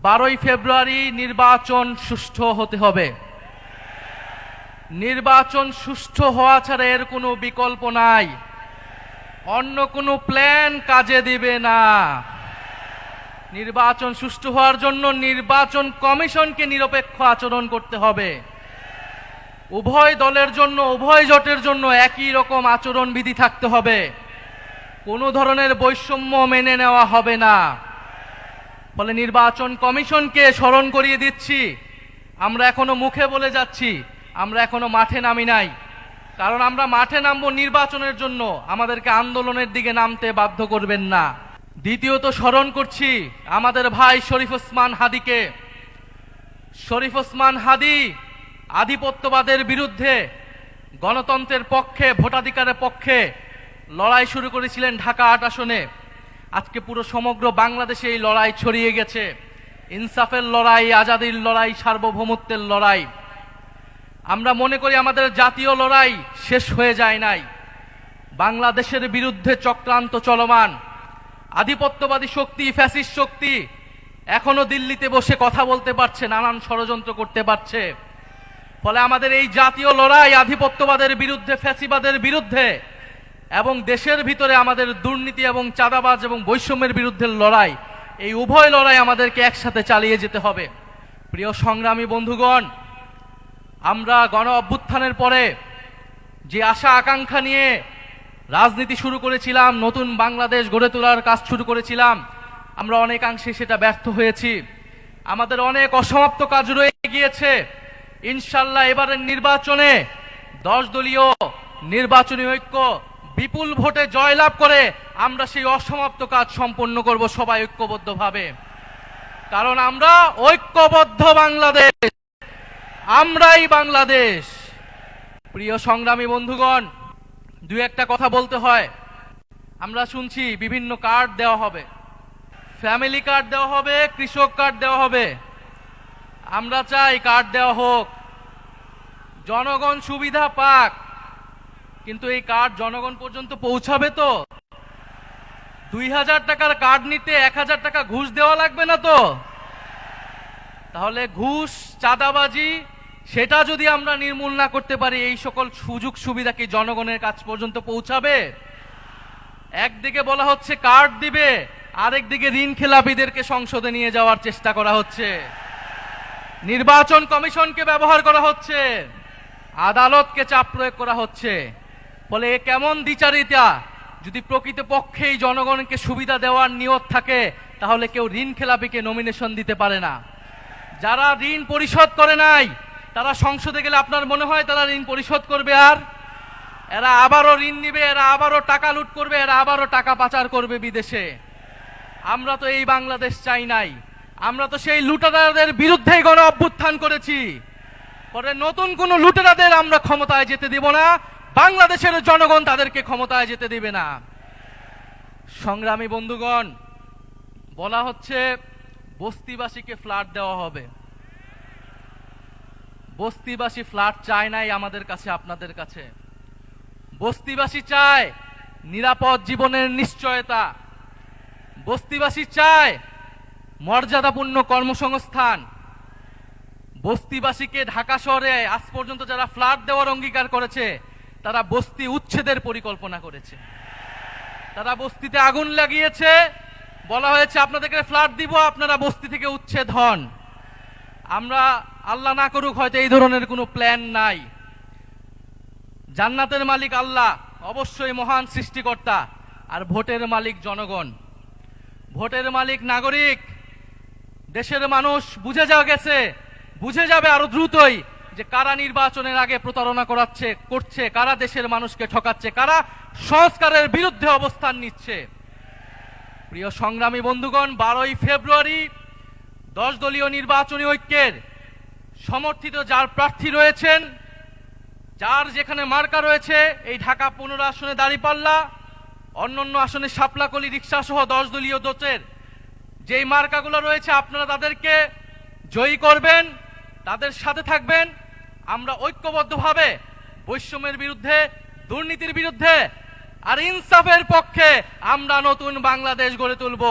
12ই ফেব্রুয়ারি নির্বাচন সুষ্ঠু হতে হবে। নির্বাচন সুষ্ঠু হওয়া ছাড়া এর কোনো বিকল্প নাই। অন্য কোনো প্ল্যান কাজে দিবে না। নির্বাচন সুষ্ঠু হওয়ার জন্য নির্বাচন কমিশনকে নিরপেক্ষ আচরণ করতে হবে। উভয় দলের জন্য, উভয় জোটের জন্য একই রকম আচরণবিধি থাকতে হবে। কোনো ধরনের বৈষম্য মেনে নেওয়া হবে না। ফলে নির্বাচন কমিশনকে স্মরণ করিয়ে দিচ্ছি, আমরা এখনো মুখে বলে যাচ্ছি, আমরা এখনো মাঠে নামি নাই। কারণ আমরা মাঠে নামবো নির্বাচনের জন্য, আমাদেরকে আন্দোলনের দিকে নামতে বাধ্য করবেন না। দ্বিতীয়ত স্মরণ করছি আমাদের ভাই শরীফ ওসমান হাদিকে। শরীফ ওসমান হাদি আধিপত্যবাদের বিরুদ্ধে, গণতন্ত্রের পক্ষে, ভোটাধিকারের পক্ষে লড়াই শুরু করেছিলেন ঢাকা ৮ আসনে। আজকে পুরো সমগ্র বাংলাদেশে এই লড়াই ছড়িয়ে গেছে। ইনসাফের লড়াই, আজাদির লড়াই, সার্বভৌমত্বের লড়াই। আমরা মনে করি আমাদের জাতীয় লড়াই শেষ হয়ে যায় নাই। বাংলাদেশের বিরুদ্ধে চক্রান্ত চলমান। আধিপত্যবাদী শক্তি, ফ্যাসিস্ট শক্তি এখনো দিল্লিতে বসে কথা বলতে পারছে, নানান ষড়যন্ত্র করতে পারছে। ফলে আমাদের এই জাতীয় লড়াই আধিপত্যবাদের বিরুদ্ধে, ফ্যাসিবাদের বিরুদ্ধে এবং দেশের ভিতরে আমাদের দুর্নীতি এবং চাঁদাবাজ এবং বৈষম্যের বিরুদ্ধে লড়াই, এই উভয় লড়াই আমাদেরকে একসাথে চালিয়ে যেতে হবে। প্রিয় সংগ্রামী বন্ধুগণ, আমরা গণ অভ্যুত্থানের পরে যে আশা আকাঙ্ক্ষা নিয়ে রাজনীতি শুরু করেছিলাম, নতুন বাংলাদেশ গড়ে তোলার কাজ শুরু করেছিলাম, আমরা অনেকাংশে সেটা ব্যর্থ হয়েছি। আমাদের অনেক অসমাপ্ত কাজ রয়ে গিয়েছে। ইনশাল্লাহ এবারের নির্বাচনে 10 দলীয় নির্বাচনী ঐক্য বিপুল ভোটে জয়লাভ করে আমরা সেই অসমাপ্ত কাজ সম্পন্ন করব সবাই ঐক্যবদ্ধভাবে। কারণ আমরা ঐক্যবদ্ধ বাংলাদেশ, আমরাই বাংলাদেশ। প্রিয় সংগ্রামী বন্ধুগণ, দুই একটা কথা বলতে হয়। আমরা শুনছি বিভিন্ন কার্ড দেওয়া হবে, ফ্যামিলি কার্ড দেওয়া হবে, কৃষক কার্ড দেওয়া হবে। আমরা চাই কার্ড দেওয়া হোক, জনগণ সুবিধা পাক, কিন্তু এই কার্ড জনগণ পর্যন্ত পৌঁছাবে তো? 2000 টাকার কার্ড নিতে 1000 টাকা ঘুষ দেওয়া লাগবে না তো? তাহলে ঘুষ, চাঁদাবাজি সেটা যদি আমরা নির্মূল না করতে পারি, এই সকল সুযোগ সুবিধা কি জনগণের কাছ পর্যন্ত পৌঁছাবে? একদিকে বলা হচ্ছে কার্ড দিবে, আরেকদিকে ঋণ খেলাপিদেরকে সংসদে নিয়ে যাওয়ার চেষ্টা করা হচ্ছে, নির্বাচন কমিশনকে ব্যবহার করা হচ্ছে, আদালতকে চাপ প্রয়োগ করা হচ্ছে। ফলে এ কেমন দ্বিচারিতা? যদি প্রকৃতপক্ষেই জনগণকে সুবিধা দেওয়ার নিয়ত থাকে, তাহলে কেউ ঋণ খেলাপিকে নমিনেশন দিতে পারে না। যারা ঋণ পরিশোধ করে নাই, তারা সংসদে গেলে আপনার মনে হয় তারা ঋণ পরিশোধ করবে? আর এরা আবারও ঋণ নিবে, এরা আবারও টাকা লুট করবে, এরা আবারও টাকা পাচার করবে বিদেশে। আমরা তো এই বাংলাদেশ চাই নাই। আমরা তো সেই লুটেরাদের বিরুদ্ধেই গণ অভ্যুত্থান করেছি। পরে নতুন কোন লুটেরাদের আমরা ক্ষমতায় যেতে দিব না, বাংলাদেশের জনগণ তাদেরকে ক্ষমতায় যেতে দিবে না। সংগ্রামী বন্ধুগণ, বলা হচ্ছে বস্তিবাসীকে ফ্ল্যাট দেওয়া হবে। বস্তিবাসী ফ্ল্যাট চায় নাই আমাদের কাছে, আপনাদের কাছে। বস্তিবাসী চায় নিরাপদ জীবনের নিশ্চয়তা। বস্তিবাসী চায় মর্যাদাপূর্ণ কর্মসংস্থান। বস্তিবাসীকে ঢাকা শহরে আজ পর্যন্ত যারা ফ্ল্যাট দেওয়ার অঙ্গীকার করেছে, তারা বস্তি উচ্ছেদের পরিকল্পনা করেছে। তারা বস্তিতে আগুন লাগিয়েছে, বলা হয়েছে আপনাদেরকে ফ্ল্যাট দিব, আপনারা বস্তি থেকে উচ্ছেদ হন। আমরা, আল্লাহ না করুক, হয়তো এই ধরনের কোনো প্ল্যান নাই। জান্নাতের মালিক আল্লাহ, অবশ্যই মহান সৃষ্টিকর্তা, আর ভোটের মালিক জনগণ। ভোটের মালিক নাগরিক। দেশের মানুষ বুঝে বুঝে যাবে আরো দ্রুতই যে কারা নির্বাচনের আগে প্রতারণা করছে, কারা দেশের মানুষকে ঠকাচ্ছে, কারা সংস্কারের বিরুদ্ধে অবস্থান নিচ্ছে। প্রিয় সংগ্রামী বন্ধুগণ, 12ই ফেব্রুয়ারি 10 দলীয় নির্বাচনী ঐক্যের সমর্থিত যার প্রার্থী রয়েছেন, যার যেখানে মার্কা রয়েছে, এই ঢাকা 15 আসনে দাঁড়িপাল্লা, অন্যান্য আসনে শাপলাকলি, রিক্সা সহ 10 দলীয় জোটের যেই মার্কাগুলো রয়েছে, আপনারা তাদেরকে জয়ী করবেন, তাদের সাথে থাকবেন। আমরা ঐক্যবদ্ধভাবে বৈষম্যের বিরুদ্ধে, দুর্নীতির বিরুদ্ধে আর ইনসাফের পক্ষে আমরা নতুন বাংলাদেশ গড়ে তুলব।